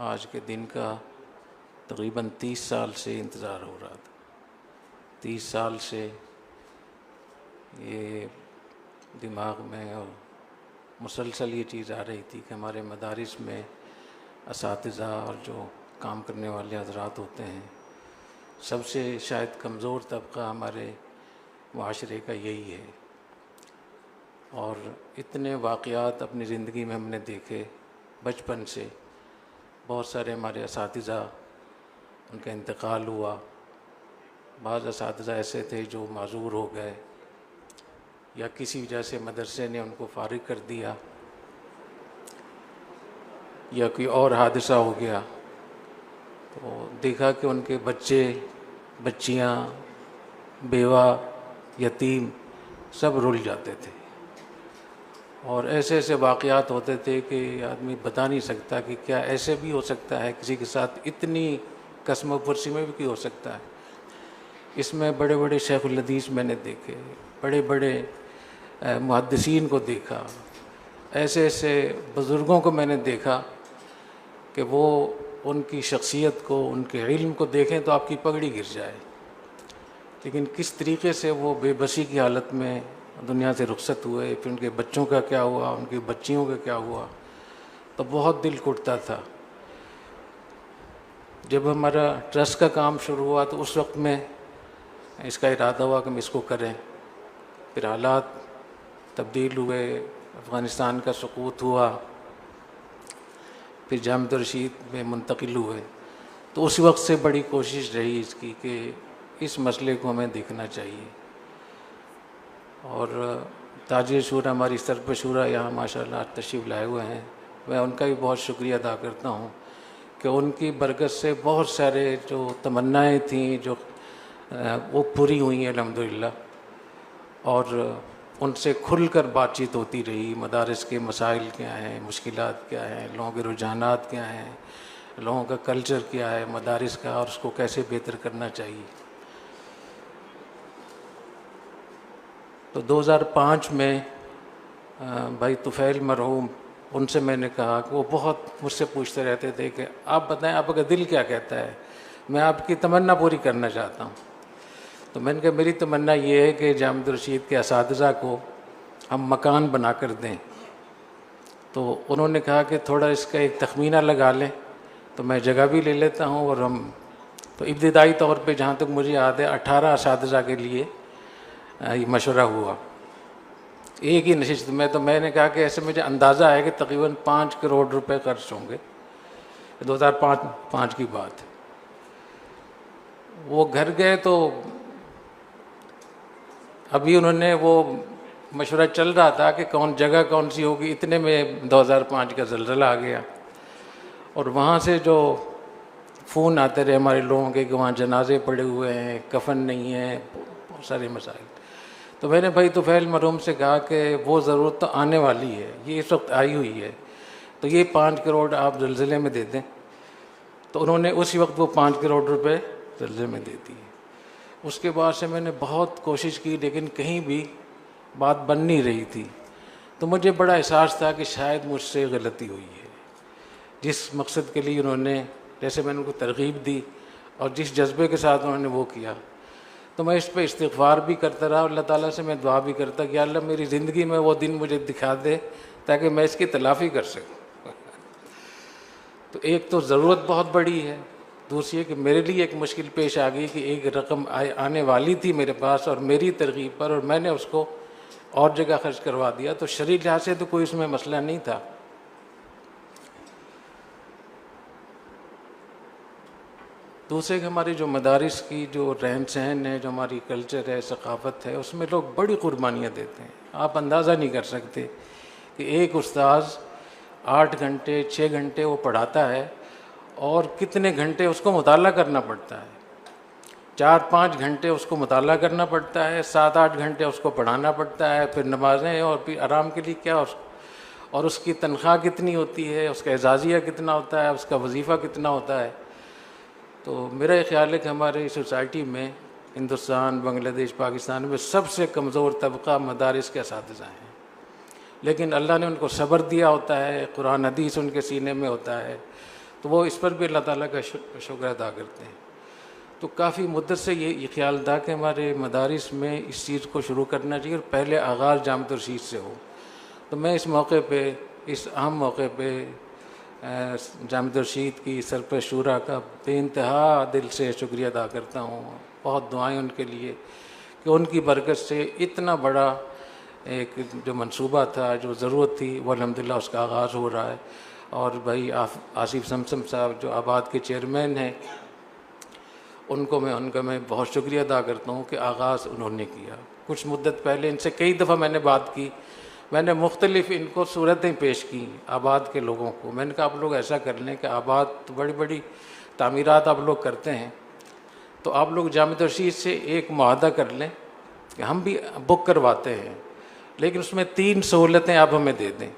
آج کے دن کا تقریباً 30 سال سے انتظار ہو رہا تھا۔ 30 سال سے یہ دماغ میں اور مسلسل یہ چیز آ رہی تھی کہ ہمارے مدارس میں اساتذہ اور جو کام کرنے والے حضرات ہوتے ہیں، سب سے شاید کمزور طبقہ ہمارے معاشرے کا یہی ہے۔ اور اتنے واقعات اپنی زندگی میں ہم نے دیکھے بچپن سے، بہت سارے ہمارے اساتذہ ان کا انتقال ہوا، بعض اساتذہ ایسے تھے جو معذور ہو گئے یا کسی وجہ سے مدرسے نے ان کو فارغ کر دیا یا کوئی اور حادثہ ہو گیا، تو دیکھا کہ ان کے بچے بچیاں بیوہ یتیم سب رل جاتے تھے، اور ایسے ایسے واقعات ہوتے تھے کہ آدمی بتا نہیں سکتا کہ کیا ایسے بھی ہو سکتا ہے، کسی کے ساتھ اتنی قسم و پرسی میں بھی ہو سکتا ہے۔ اس میں بڑے بڑے شیخ الحدیث میں نے دیکھے، بڑے بڑے محدثین کو دیکھا، ایسے ایسے بزرگوں کو میں نے دیکھا کہ وہ ان کی شخصیت کو، ان کے علم کو دیکھیں تو آپ کی پگڑی گر جائے، لیکن کس طریقے سے وہ بے بسی کی حالت میں دنیا سے رخصت ہوئے، پھر ان کے بچوں کا کیا ہوا، ان کی بچیوں کا کیا ہوا، تو بہت دل ٹوٹتا تھا۔ جب ہمارا ٹرسٹ کا کام شروع ہوا تو اس وقت میں اس کا ارادہ ہوا کہ ہم اس کو کریں، پھر حالات تبدیل ہوئے، افغانستان کا سقوط ہوا، پھر جامعہ رشید میں منتقل ہوئے، تو اس وقت سے بڑی کوشش رہی اس کی کہ اس مسئلے کو ہمیں دیکھنا چاہیے۔ اور تاج شورا ہماری سرپرست شورا یہاں ماشاءاللہ تشریف لائے ہوئے ہیں، میں ان کا بھی بہت شکریہ ادا کرتا ہوں کہ ان کی برکت سے بہت سارے جو تمنائیں تھیں جو وہ پوری ہوئی ہیں الحمدللہ، اور ان سے کھل کر بات چیت ہوتی رہی، مدارس کے مسائل کیا ہیں، مشکلات کیا ہیں، لوگوں کے رجحانات کیا ہیں، لوگوں کا کلچر کیا ہے مدارس کا، اور اس کو کیسے بہتر کرنا چاہیے۔ تو 2005 میں بھائی طفیل مرحوم، ان سے میں نے کہا کہ وہ بہت مجھ سے پوچھتے رہتے تھے کہ آپ بتائیں آپ کا دل کیا کہتا ہے، میں آپ کی تمنا پوری کرنا چاہتا ہوں۔ تو میں نے کہا میری تمنا یہ ہے کہ جامعہ رشید کے اساتذہ کو ہم مکان بنا کر دیں۔ تو انہوں نے کہا کہ تھوڑا اس کا ایک تخمینہ لگا لیں، تو میں جگہ بھی لے لیتا ہوں، اور ہم تو ابتدائی طور پہ جہاں تک مجھے یاد ہے 18 اساتذہ کے لیے یہ مشورہ ہوا ایک ہی نشست میں۔ تو میں نے کہا کہ ایسے مجھے اندازہ ہے کہ تقریباً 5 کروڑ روپے خرچ ہوں گے، 2005 کی بات ہے۔ وہ گھر گئے تو ابھی انہوں نے وہ مشورہ چل رہا تھا کہ جگہ کون سی ہوگی، اتنے میں 2005 کا زلزلہ آ گیا، اور وہاں سے جو فون آتے رہے ہمارے لوگوں کے کہ وہاں جنازے پڑے ہوئے ہیں، کفن نہیں ہے، بہت سارے مسائل۔ تو میں نے بھائی طفیل مرحوم سے کہا کہ وہ ضرورت تو آنے والی ہے، یہ اس وقت آئی ہوئی ہے، تو یہ 5 کروڑ آپ زلزلے میں دے دیں۔ تو انہوں نے اسی وقت وہ 5 کروڑ روپے زلزلے میں دے دیے۔ اس کے بعد سے میں نے بہت کوشش کی، لیکن کہیں بھی بات بن نہیں رہی تھی، تو مجھے بڑا احساس تھا کہ شاید مجھ سے غلطی ہوئی ہے۔ جس مقصد کے لیے انہوں نے، جیسے میں نے ان کو ترغیب دی اور جس جذبے کے ساتھ انہوں نے وہ کیا، تو میں اس پہ استغفار بھی کرتا رہا، اللہ تعالیٰ سے میں دعا بھی کرتا کہ اللہ میری زندگی میں وہ دن مجھے دکھا دے تاکہ میں اس کی تلافی کر سکوں۔ تو ایک تو ضرورت بہت بڑی ہے، دوسری ہے کہ میرے لیے ایک مشکل پیش آ گئی کہ ایک رقم آنے والی تھی میرے پاس اور میری ترغیب پر، اور میں نے اس کو اور جگہ خرچ کروا دیا، تو شرعی لحاظ سے تو کوئی اس میں مسئلہ نہیں تھا۔ دوسرے کہ ہماری جو مدارس کی جو رہن سہن ہے، جو ہماری کلچر ہے، ثقافت ہے، اس میں لوگ بڑی قربانیاں دیتے ہیں۔ آپ اندازہ نہیں کر سکتے کہ ایک استاذ 8 گھنٹے 6 گھنٹے وہ پڑھاتا ہے، اور کتنے گھنٹے اس کو مطالعہ کرنا پڑتا ہے۔ 4-5 گھنٹے اس کو مطالعہ کرنا پڑتا ہے، 7-8 گھنٹے اس کو پڑھانا پڑتا ہے، پھر نمازیں، اور پھر آرام کے لیے کیا، اور اس کی تنخواہ کتنی ہوتی ہے، اس کا اعزازیہ کتنا ہوتا ہے، اس کا وظیفہ کتنا ہوتا ہے۔ تو میرا یہ خیال ہے کہ ہماری سوسائٹی میں، ہندوستان، بنگلہ دیش، پاکستان میں سب سے کمزور طبقہ مدارس کے اساتذہ ہیں، لیکن اللہ نے ان کو صبر دیا ہوتا ہے، قرآن حدیث ان کے سینے میں ہوتا ہے، تو وہ اس پر بھی اللہ تعالیٰ کا شکر ادا کرتے ہیں۔ تو کافی مدت سے یہ خیال تھا کہ ہمارے مدارس میں اس چیز کو شروع کرنا چاہیے اور پہلے آغاز جامعۃ الرشید سے ہو۔ تو میں اس موقع پہ، اس اہم موقع پہ جامعۃ الرشید کی سرپرست شورا کا بے انتہا دل سے شکریہ ادا کرتا ہوں۔ بہت دعائیں ان کے لیے کہ ان کی برکت سے اتنا بڑا ایک جو منصوبہ تھا، جو ضرورت تھی، وہ الحمدللہ اس کا آغاز ہو رہا ہے۔ اور بھائی آصف سمسم صاحب جو آباد کے چیئرمین ہیں، ان کا میں بہت شکریہ ادا کرتا ہوں کہ آغاز انہوں نے کیا۔ کچھ مدت پہلے ان سے کئی دفعہ میں نے بات کی، میں نے مختلف ان کو صورتیں پیش کی آباد کے لوگوں کو۔ میں نے کہا آپ لوگ ایسا کر لیں کہ آباد تو بڑی بڑی تعمیرات آپ لوگ کرتے ہیں، تو آپ لوگ جامعۃ الرشید سے ایک معاہدہ کر لیں کہ ہم بھی بک کرواتے ہیں، لیکن اس میں 3 سہولتیں آپ ہمیں دے دیں۔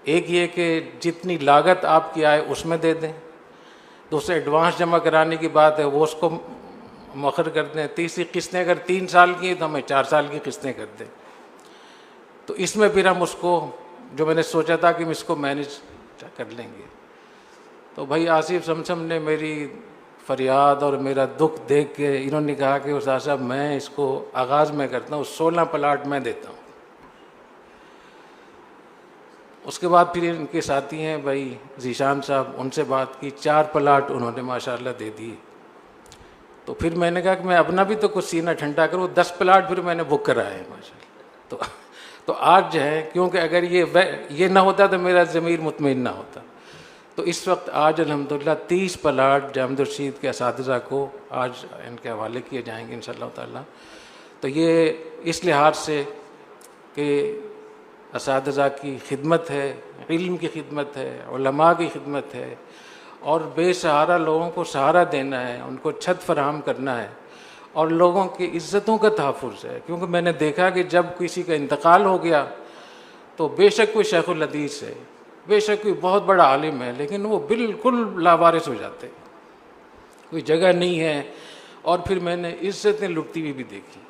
ایک یہ کہ جتنی لاگت آپ کی آئے اس میں دے دیں، دوسرے ایڈوانس جمع کرانے کی بات ہے وہ اس کو مؤخر کر دیں، تیسری قسطیں اگر 3 سال کی ہیں تو ہمیں 4 سال کی قسطیں کر دیں۔ تو اس میں پھر ہم اس کو، جو میں نے سوچا تھا کہ ہم اس کو مینیج کر لیں گے۔ تو بھائی آصف سمسم نے میری فریاد اور میرا دکھ دیکھ کے انہوں نے کہا کہ استاد صاحب میں اس کو آغاز میں کرتا ہوں، 16 پلاٹ میں دیتا ہوں۔ اس کے بعد پھر ان کے ساتھی ہیں بھائی ذیشان صاحب، ان سے بات کی، 4 پلاٹ انہوں نے ماشاءاللہ دے دیے۔ تو پھر میں نے کہا کہ میں اپنا بھی تو کچھ سینہ ٹھنڈا کروں، 10 پلاٹ پھر میں نے بک کرائے ہیں ماشاءاللہ۔ تو آج جو ہے، کیونکہ اگر یہ نہ ہوتا تو میرا ضمیر مطمئن نہ ہوتا، تو اس وقت آج الحمدللہ 30 پلاٹ جامعۃ الرشید کے اساتذہ کو آج ان کے حوالے کیے جائیں گے انشاءاللہ تعالیٰ۔ تو یہ اس لحاظ سے کہ اساتذہ کی خدمت ہے، علم کی خدمت ہے، علماء کی خدمت ہے، اور بے سہارا لوگوں کو سہارا دینا ہے، ان کو چھت فراہم کرنا ہے، اور لوگوں کی عزتوں کا تحفظ ہے۔ کیونکہ میں نے دیکھا کہ جب کسی کا انتقال ہو گیا تو بے شک کوئی شیخ الحدیث ہے، بے شک کوئی بہت بڑا عالم ہے، لیکن وہ بالکل لاوارث ہو جاتے، کوئی جگہ نہیں ہے، اور پھر میں نے عزتیں لٹتی ہوئی بھی دیکھی۔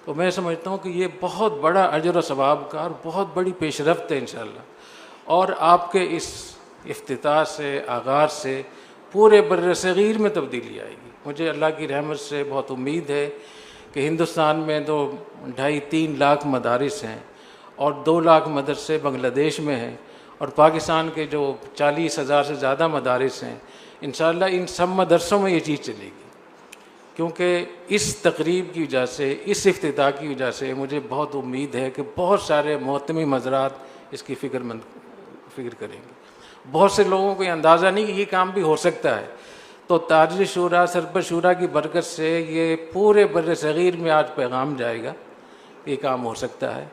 تو میں سمجھتا ہوں کہ یہ بہت بڑا اجر و ثواب کا اور بہت بڑی پیش رفت ہے انشاءاللہ، اور آپ کے اس افتتاح سے، آغاز سے پورے بر صغیر میں تبدیلی آئے گی۔ مجھے اللہ کی رحمت سے بہت امید ہے کہ ہندوستان میں تو 2.5-3 لاکھ مدارس ہیں، اور 2 لاکھ مدرسے بنگلہ دیش میں ہیں، اور پاکستان کے جو 40,000 سے زیادہ مدارس ہیں، انشاءاللہ ان سب مدرسوں میں یہ چیز چلے گی۔ کیونکہ اس تقریب کی وجہ سے، اس افتتاح کی وجہ سے مجھے بہت امید ہے کہ بہت سارے محتمم حضرات اس کی فکر کریں گے۔ بہت سے لوگوں کو یہ اندازہ نہیں کہ یہ کام بھی ہو سکتا ہے۔ تو تاج شورا، سرپرست شورا کی برکت سے یہ پورے بر صغیر میں آج پیغام جائے گا، یہ کام ہو سکتا ہے۔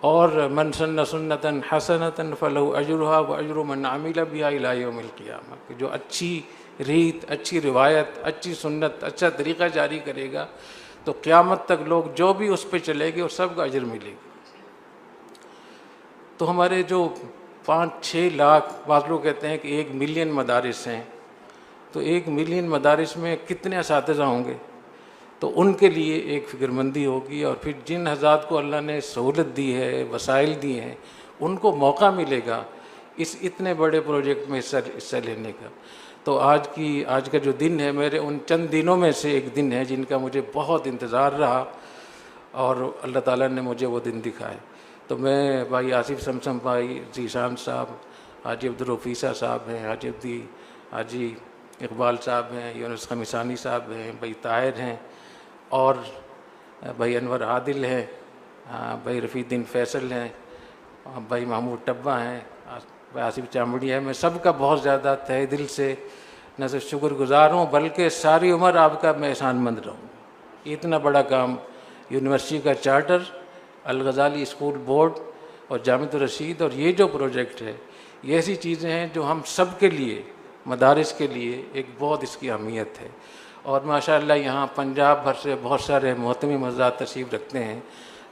اور من سن سنتا حسنتا فلہ اجرھا واجر من عمل بھا الی یوم القیامہ، کہ جو اچھی ریت، اچھی روایت، اچھی سنت، اچھا طریقہ جاری کرے گا تو قیامت تک لوگ جو بھی اس پہ چلے گے اس سب کا اجر ملے گا۔ تو ہمارے جو 5-6 لاکھ، بعض لوگ کہتے ہیں کہ 1 ملین مدارس ہیں، تو 1 ملین مدارس میں کتنے اساتذہ ہوں گے؟ تو ان کے لیے ایک فکر مندی ہوگی، اور پھر جن حضرات کو اللہ نے سہولت دی ہے، وسائل دی ہیں، ان کو موقع ملے گا اس اتنے بڑے پروجیکٹ میں حصہ لینے کا۔ تو آج کا جو دن ہے، میرے ان چند دنوں میں سے ایک دن ہے جن کا مجھے بہت انتظار رہا، اور اللہ تعالیٰ نے مجھے وہ دن دکھائے۔ تو میں بھائی آصف سمسم بھائی، ذیشان صاحب، حاجی عبدالرفیسہ صاحب ہیں، حاجی اقبال صاحب ہیں، یونس خمیسانی صاحب ہیں، بھائی طاہر ہیں، اور بھائی انور عادل ہیں، بھائی رفیع الدین فیصل ہیں، بھائی محمود ٹبا ہیں، بھائی آصف چامڑی ہے، میں سب کا بہت زیادہ تہہ دل سے نہ صرف شکر گزار ہوں بلکہ ساری عمر آپ کا میں احسان مند رہوں۔ اتنا بڑا کام، یونیورسٹی کا چارٹر، الغزالی اسکول بورڈ اور جامعۃ الرشید، اور یہ جو پروجیکٹ ہے، یہ ایسی چیزیں ہیں جو ہم سب کے لیے، مدارس کے لیے ایک بہت اس کی اہمیت ہے۔ اور ماشاءاللہ یہاں پنجاب بھر سے بہت سارے محتمم حضرات تشریف رکھتے ہیں۔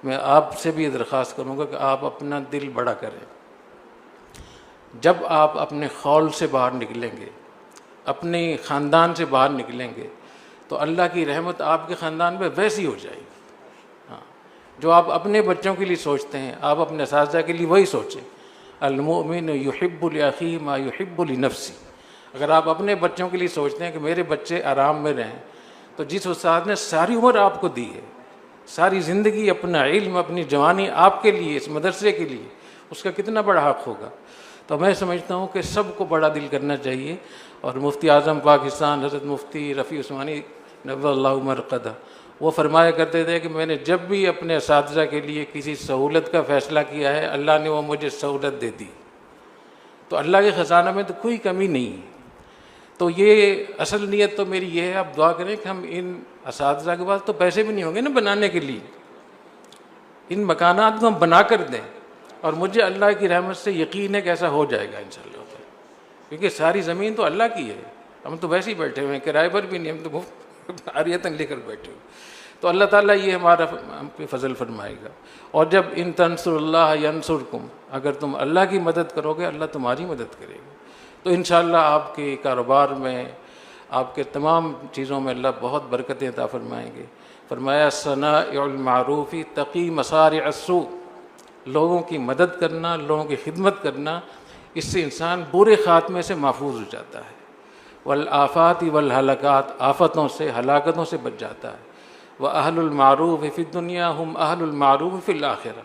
میں آپ سے بھی یہ درخواست کروں گا کہ آپ اپنا دل بڑا کریں۔ جب آپ اپنے خول سے باہر نکلیں گے، اپنے خاندان سے باہر نکلیں گے، تو اللہ کی رحمت آپ کے خاندان پہ ویسی ہو جائے گی۔ ہاں، جو آپ اپنے بچوں کے لیے سوچتے ہیں، آپ اپنے اساتذہ کے لیے وہی سوچیں۔ المؤمن یحب لاخیہ ما یحب لنفسہ۔ اگر آپ اپنے بچوں کے لیے سوچتے ہیں کہ میرے بچے آرام میں رہیں، تو جس استاد نے ساری عمر آپ کو دی ہے، ساری زندگی اپنا علم، اپنی جوانی آپ کے لیے، اس مدرسے کے لیے، اس کا کتنا بڑا حق ہوگا۔ تو میں سمجھتا ہوں کہ سب کو بڑا دل کرنا چاہیے۔ اور مفتی اعظم پاکستان حضرت مفتی رفیع عثمانی نور اللہ مرقدہ، وہ فرمایا کرتے تھے کہ میں نے جب بھی اپنے اساتذہ کے لیے کسی سہولت کا فیصلہ کیا ہے، اللہ نے وہ مجھے سہولت دے دی۔ تو اللہ کے خزانہ میں تو کوئی کمی نہیں ہے۔ تو یہ اصل نیت تو میری یہ ہے، آپ دعا کریں کہ ہم ان اساتذہ کے پاس تو پیسے بھی نہیں ہوں گے نا بنانے کے لیے، ان مکانات کو ہم بنا کر دیں، اور مجھے اللہ کی رحمت سے یقین ہے کہ ایسا ہو جائے گا انشاءاللہ، کیونکہ ساری زمین تو اللہ کی ہے، ہم تو ویسے ہی بیٹھے ہوئے ہیں، کرائے پر بھی نہیں، ہم تو مفت عاریتاً لے کر بیٹھے ہوئے۔ تو اللہ تعالیٰ یہ ہمارا ہم پہ فضل فرمائے گا۔ اور جب ان تنصر اللہ ینصرکم، اگر تم اللہ کی مدد کرو گے اللہ تمہاری مدد کرے گا۔ تو انشاءاللہ آپ کے کاروبار میں، آپ کے تمام چیزوں میں اللہ بہت برکتیں عطا فرمائیں گے۔ فرمایا صنائع المعروف تقی مصارع السوء، لوگوں کی مدد کرنا، لوگوں کی خدمت کرنا، اس سے انسان برے خاتمے سے محفوظ ہو جاتا ہے۔ والآفات والہلاکات، آفتوں سے، ہلاکتوں سے بچ جاتا ہے۔ وأہل المعروف فی الدنیا ہم اہل المعروف فی الآخرہ،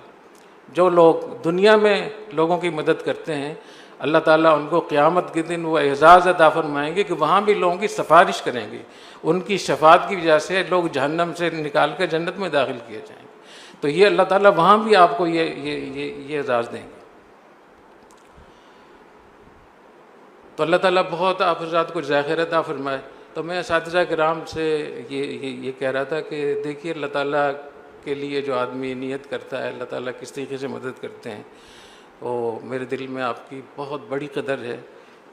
جو لوگ دنیا میں لوگوں کی مدد کرتے ہیں اللہ تعالیٰ ان کو قیامت کے دن وہ اعزاز عطا فرمائیں گے کہ وہاں بھی لوگوں کی سفارش کریں گے، ان کی شفاعت کی وجہ سے لوگ جہنم سے نکال کر جنت میں داخل کیے جائیں گے۔ تو یہ اللہ تعالیٰ وہاں بھی آپ کو یہ اعزاز دیں گے۔ تو اللہ تعالیٰ بہت آپ حضرات کو جزائے خیر عطا فرمائے۔ تو میں اساتذہ کرام سے یہ کہہ رہا تھا کہ دیکھیے اللہ تعالیٰ کے لیے جو آدمی نیت کرتا ہے، اللہ تعالیٰ کس طریقے سے مدد کرتے ہیں۔ تو میرے دل میں آپ کی بہت بڑی قدر ہے،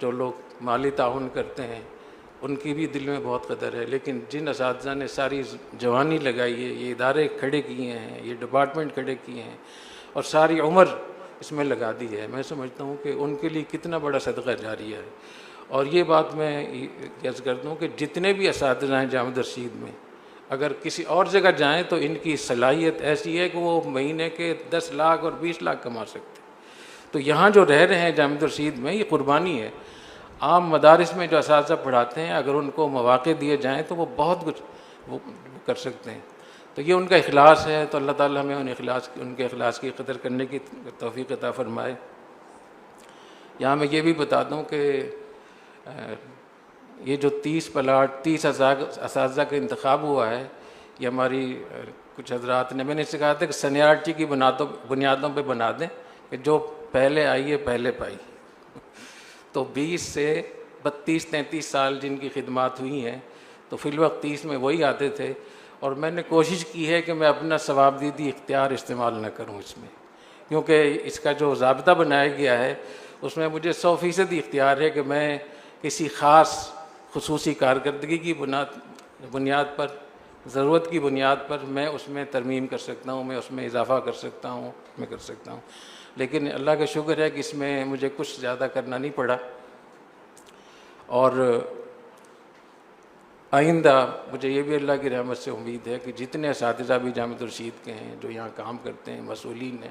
جو لوگ مالی تعاون کرتے ہیں ان کی بھی دل میں بہت قدر ہے، لیکن جن اساتذہ نے ساری جوانی لگائی ہے، یہ ادارے کھڑے کیے ہیں، یہ ڈپارٹمنٹ کھڑے کیے ہیں اور ساری عمر اس میں لگا دی ہے، میں سمجھتا ہوں کہ ان کے لیے کتنا بڑا صدقہ جاریہ ہے۔ اور یہ بات میں عرض کرتا ہوں کہ جتنے بھی اساتذہ ہیں جامعہ رشید میں، اگر کسی اور جگہ جائیں تو ان کی صلاحیت ایسی ہے کہ وہ مہینے کے 10 لاکھ اور 20 لاکھ کما سکتے ہیں۔ تو یہاں جو رہ رہے ہیں جامعہ رشید میں، یہ قربانی ہے۔ عام مدارس میں جو اساتذہ پڑھاتے ہیں اگر ان کو مواقع دیے جائیں تو وہ بہت کچھ وہ کر سکتے ہیں۔ تو یہ ان کا اخلاص ہے، تو اللہ تعالیٰ ہمیں ان کے اخلاص کی قدر کرنے کی توفیق عطا فرمائے۔ یہاں میں یہ بھی بتا دوں کہ یہ جو 30 پلاٹ 30 اساتذہ کا انتخاب ہوا ہے، یہ ہماری کچھ حضرات نے، میں نے سے کہا تھا کہ سینیارٹی کی بنیادوں پہ بنا دیں کہ جو پہلے آئی ہے پہلے پائی۔ تو 20 سے 32-33 سال جن کی خدمات ہوئی ہیں، تو فی الوقت 30 میں وہی آتے تھے، اور میں نے کوشش کی ہے کہ میں اپنا ثواب دیدی اختیار استعمال نہ کروں اس میں، کیونکہ اس کا جو ضابطہ بنایا گیا ہے اس میں مجھے 100% اختیار ہے کہ میں کسی خاص خصوصی کارکردگی کی بنیاد پر، ضرورت کی بنیاد پر میں اس میں ترمیم کر سکتا ہوں، میں اس میں اضافہ کر سکتا ہوں، میں کر سکتا ہوں۔ لیکن اللہ کا شکر ہے کہ اس میں مجھے کچھ زیادہ کرنا نہیں پڑا۔ اور آئندہ مجھے یہ بھی اللہ کی رحمت سے امید ہے کہ جتنے اساتذہ بھی جامعہ رشید کے ہیں جو یہاں کام کرتے ہیں، مسئولین ہیں،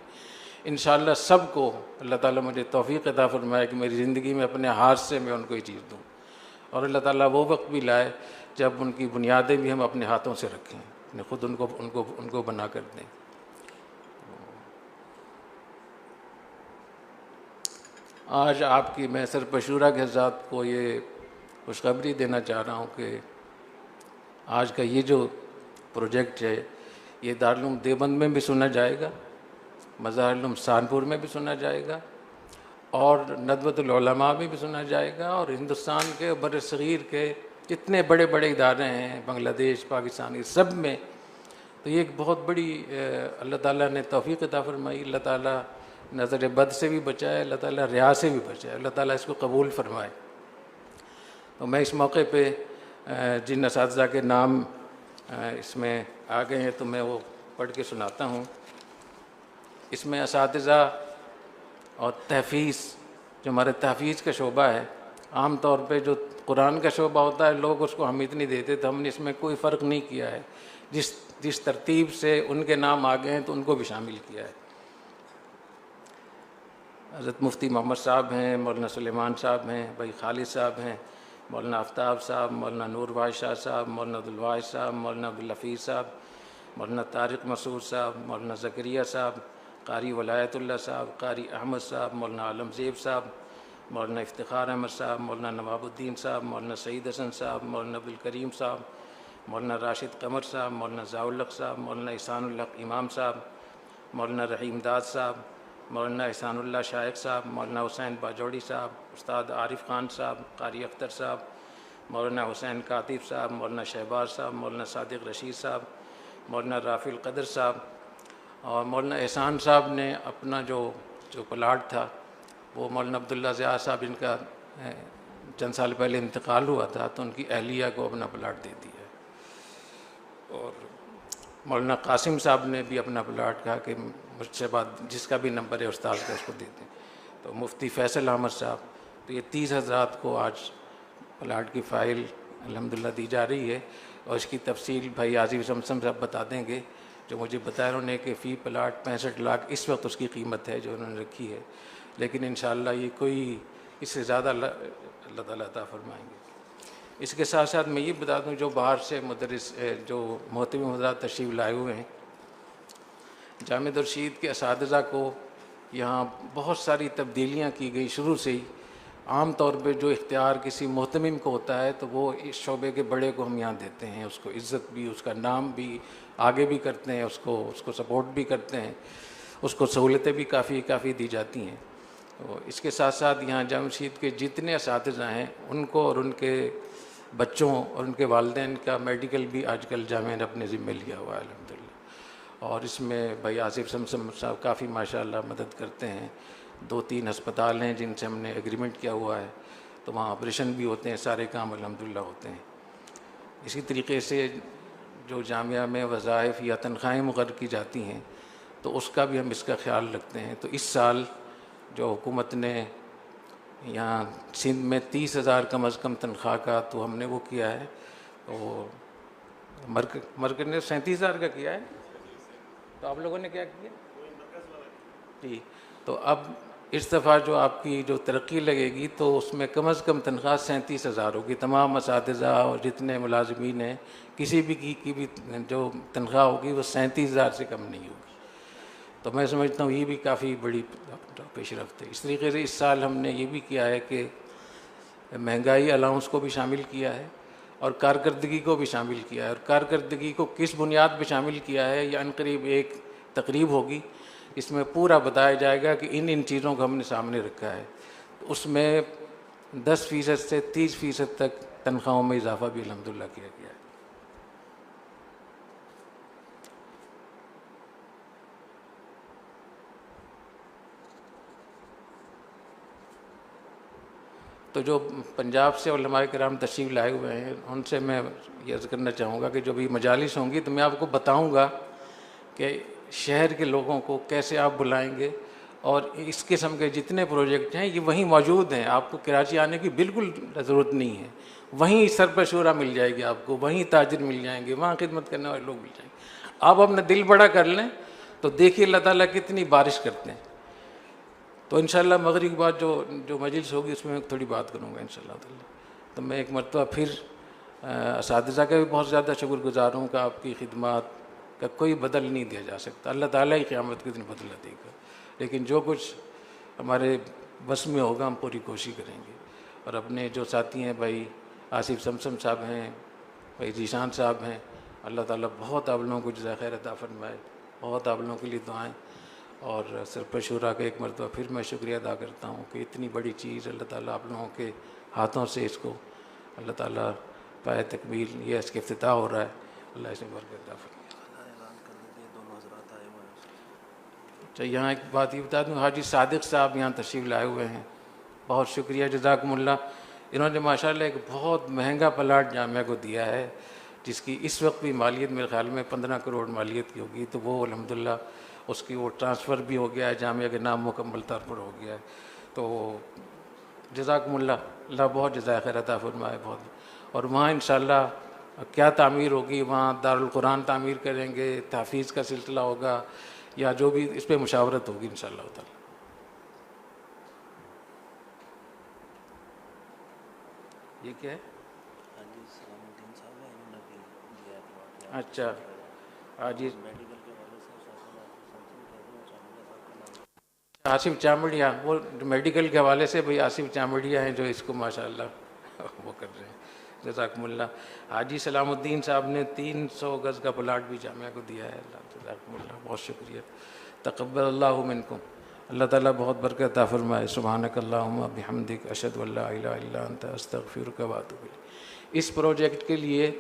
انشاءاللہ سب کو اللہ تعالیٰ مجھے توفیق عطا فرمائے کہ میری زندگی میں اپنے ہاتھ سے میں ان کو یہ چیز دوں، اور اللہ تعالیٰ وہ وقت بھی لائے جب ان کی بنیادیں بھی ہم اپنے ہاتھوں سے رکھیں، خود ان کو بنا کر دیں۔ آج آپ کی میں سرپشورہ کے حضرات کو یہ خوشخبری دینا چاہ رہا ہوں کہ آج کا یہ جو پروجیکٹ ہے یہ دارالعلوم دیوبند میں بھی سنا جائے گا، مظاہر سہارنپور میں بھی سنا جائے گا، اور ندوۃ العلماء میں بھی سنا جائے گا، اور ہندوستان کے بر صغیر کے جتنے بڑے بڑے ادارے ہیں، بنگلہ دیش، پاکستان، سب میں۔ تو یہ ایک بہت بڑی اللہ تعالیٰ نے توفیق عطا فرمائی۔ اللہ تعالیٰ نظر بد سے بھی بچائے، اللہ تعالیٰ ریا سے بھی بچائے، اللہ تعالیٰ اس کو قبول فرمائے۔ تو میں اس موقع پہ جن اساتذہ کے نام اس میں آ گئے ہیں تو میں وہ پڑھ کے سناتا ہوں۔ اس میں اساتذہ اور تحفیظ، جو ہمارے تحفیظ کا شعبہ ہے، عام طور پہ جو قرآن کا شعبہ ہوتا ہے لوگ اس کو اہمیت نہیں دیتے، تو ہم نے اس میں کوئی فرق نہیں کیا ہے، جس ترتیب سے ان کے نام آ گئے ہیں تو ان کو بھی شامل کیا ہے۔ حضرت مفتی محمد صاحب ہیں، مولانا سلیمان صاحب ہیں، بھائی خالد صاحب ہیں، مولانا آفتاب صاحب، مولانا نور واحد شاہ صاحب، مولانا عبدالواحد صاحب، مولانا عبدالحفیظ صاحب، مولانا طارق مسعود صاحب، مولانا زکریا صاحب، قاری ولایت اللہ صاحب، قاری احمد صاحب، مولانا عالم زیب صاحب، مولانا افتخار احمد صاحب، مولانا نواب الدین صاحب، مولانا سعید حسن صاحب، مولانا عبدالکریم صاحب، مولانا راشد قمر صاحب، مولانا ضیاء الحق صاحب، مولانا احسان الحق امام صاحب، مولانا رحیم داد صاحب، مولانا احسان اللہ شائق صاحب، مولانا حسین باجوڑی صاحب، استاد عارف خان صاحب، قاری اختر صاحب، مولانا حسین کاتب صاحب، مولانا شہباز صاحب، مولانا صادق رشید صاحب، مولانا رافع القدر صاحب، اور مولانا احسان صاحب نے اپنا جو پلاٹ تھا وہ مولانا عبداللہ ضیاء صاحب ان کا چند سال پہلے انتقال ہوا تھا تو ان کی اہلیہ کو اپنا پلاٹ دے دیا. اور مولانا قاسم صاحب نے بھی اپنا پلاٹ کہا کہ مجھ سے بات جس کا بھی نمبر ہے استاد کا اس کو دے دیں. تو مفتی فیصل احمد صاحب، تو یہ 30 حضرات کو آج پلاٹ کی فائل الحمدللہ دی جا رہی ہے، اور اس کی تفصیل بھائی عاصف سمسم صاحب بتا دیں گے. جو مجھے بتایا انہوں نے کہ فی پلاٹ 65 لاکھ اس وقت اس کی قیمت ہے جو انہوں نے رکھی ہے، لیکن انشاءاللہ یہ کوئی اس سے زیادہ اللہ تعالیٰ عطا فرمائیں گے. اس کے ساتھ ساتھ میں یہ بتا دوں جو باہر سے مدرس جو محترم حضرات تشریف لائے ہوئے ہیں، جامع الرشید کے اساتذہ کو یہاں بہت ساری تبدیلیاں کی گئی شروع سے ہی. عام طور پہ جو اختیار کسی محتمم کو ہوتا ہے تو وہ اس شعبے کے بڑے کو ہم یہاں دیتے ہیں، اس کو عزت بھی، اس کا نام بھی آگے بھی کرتے ہیں، اس کو سپورٹ بھی کرتے ہیں، اس کو سہولتیں بھی کافی دی جاتی ہیں. تو اس کے ساتھ ساتھ یہاں جامع الرشید کے جتنے اساتذہ ہیں ان کو اور ان کے بچوں اور ان کے والدین کا میڈیکل بھی آج کل جامعہ نے اپنے ذمہ لیا ہوا ہے الحمدللہ. اور اس میں بھائی عاصف سمسم صاحب کافی ماشاءاللہ مدد کرتے ہیں. 2-3 ہسپتال ہیں جن سے ہم نے ایگریمنٹ کیا ہوا ہے، تو وہاں آپریشن بھی ہوتے ہیں، سارے کام الحمدللہ ہوتے ہیں. اسی طریقے سے جو جامعہ میں وظائف یا تنخواہیں مقرر کی جاتی ہیں تو اس کا بھی ہم اس کا خیال رکھتے ہیں. تو اس سال جو حکومت نے یہاں سندھ میں 30,000 کم از کم تنخواہ کا تو ہم نے وہ کیا ہے، تو مرکز نے 37,000 کا کیا ہے. تو آپ لوگوں نے کیا کیا جی؟ تو اب اس دفعہ جو آپ کی جو ترقی لگے گی تو اس میں کم از کم تنخواہ 37,000 ہوگی. تمام اساتذہ اور جتنے ملازمین ہیں کسی بھی کی بھی جو تنخواہ ہوگی وہ 37,000 سے کم نہیں ہوگی. تو میں سمجھتا ہوں یہ بھی کافی بڑی پیش رفت ہے. اس طریقے سے اس سال ہم نے یہ بھی کیا ہے کہ مہنگائی الاؤنس کو بھی شامل کیا ہے اور کارکردگی کو بھی شامل کیا ہے. اور کارکردگی کو کس بنیاد پہ شامل کیا ہے یہ عنقریب ایک تقریب ہوگی، اس میں پورا بتایا جائے گا کہ ان چیزوں کو ہم نے سامنے رکھا ہے. اس میں 10% سے 30% تک تنخواہوں میں اضافہ بھی الحمدللہ کیا گیا ہے. تو جو پنجاب سے علماء کرام تشریف لائے ہوئے ہیں ان سے میں یہ عرض کرنا چاہوں گا کہ جو بھی مجالس ہوں گی تو میں آپ کو بتاؤں گا کہ شہر کے لوگوں کو کیسے آپ بلائیں گے، اور اس قسم کے جتنے پروجیکٹ ہیں یہ وہیں موجود ہیں. آپ کو کراچی آنے کی بالکل ضرورت نہیں ہے، وہیں سرپر شورا مل جائے گی آپ کو، وہیں تاجر مل جائیں گے، وہاں خدمت کرنے والے لوگ مل جائیں گے. آپ اپنا دل بڑا کر لیں تو دیکھیے اللہ تعالیٰ کتنی بارش کرتے ہیں. تو انشاءاللہ مغرب کے بعد جو مجلس ہوگی اس میں تھوڑی بات کروں گا انشاءاللہ تعالیٰ. تو میں ایک مرتبہ پھر اساتذہ کا بھی بہت زیادہ شکر گزار ہوں کہ آپ کی خدمات کا کوئی بدل نہیں دیا جا سکتا. اللہ تعالیٰ ہی قیامت کے دن بدلہ دے گا، لیکن جو کچھ ہمارے بس میں ہوگا ہم پوری کوشش کریں گے. اور اپنے جو ساتھی ہیں بھائی عاصف سمسم صاحب ہیں، بھائی ذیشان صاحب ہیں، اللہ تعالیٰ بہت آپ لوگوں کو جزائے خیر عطا فرمائے. بہت آپ لوگوں کے لیے دعائیں. اور سرپر شورا کا ایک مرتبہ پھر میں شکریہ ادا کرتا ہوں کہ اتنی بڑی چیز اللہ تعالیٰ آپ لوگوں کے ہاتھوں سے اس کو اللہ تعالیٰ پائے تکمیل، یہ اس کے افتتاح ہو رہا ہے. اللہ اس میں برکت عطا فرمائے. اچھا یہاں ایک بات یہ بتا دوں، حاجی صادق صاحب یہاں تشریف لائے ہوئے ہیں، بہت شکریہ جزاکم اللہ. انہوں نے ماشاءاللہ ایک بہت مہنگا پلاٹ جامعہ کو دیا ہے جس کی اس وقت بھی مالیت میرے خیال میں 15 کروڑ مالیت کی ہوگی. تو وہ الحمدللہ اس کی وہ ٹرانسفر بھی ہو گیا ہے، جامعہ کے نام مکمل طور پر ہو گیا ہے. تو جزاکم اللہ، اللہ بہت جزائے خیر عطا فرمائے. بہت. اور وہاں انشاءاللہ کیا تعمیر ہوگی، وہاں دارالقرآن تعمیر کریں گے، تحفیظ کا سلسلہ ہوگا یا جو بھی اس پہ مشاورت ہوگی انشاءاللہ تعالی. یہ کیا ہے؟ حاجی سلام الدین صاحب ہیں، انہوں نے بھی دیا ہے دعا کہ اچھا حاجی میڈیکل کے حوالے سے سم تھنگ کہہ دیں چامڑیا صاحب کا نام. آصف چامڑیا، وہ میڈیکل کے حوالے سے بھائی آصف چامڑیا ہیں جو اس کو ماشاءاللہ وہ کر رہے ہیں. جزاکم اللہ. حاجی سلام الدین صاحب نے 300 گز کا پلاٹ بھی جامعہ کو دیا ہے. اللہ جزاکم اللہ، بہت شکریہ. تقبل اللہ منکم. اللہ تعالیٰ بہت برکت عطا فرمائے. سبحانک اللہم بحمدک اشہد ان لا الہ الا انت استغفرک و اتوب الیک. اس پروجیکٹ کے لیے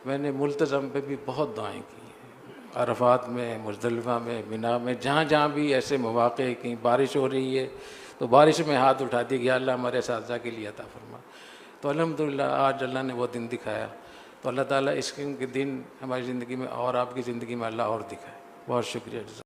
میں نے ملتزم پہ بھی بہت دعائیں کی ہیں، عرفات میں، مزدلفہ میں، مینا میں، جہاں جہاں بھی ایسے مواقع کہیں بارش ہو رہی ہے تو بارش میں ہاتھ اٹھا دی کہ یا اللہ ہمارے اساتذہ کے لیے عطا فرما. تو الحمدللہ آج اللہ نے وہ دن دکھایا. تو اللہ تعالیٰ اس کے دن ہماری زندگی میں اور آپ کی زندگی میں اللہ اور دکھائے. بہت شکریہ.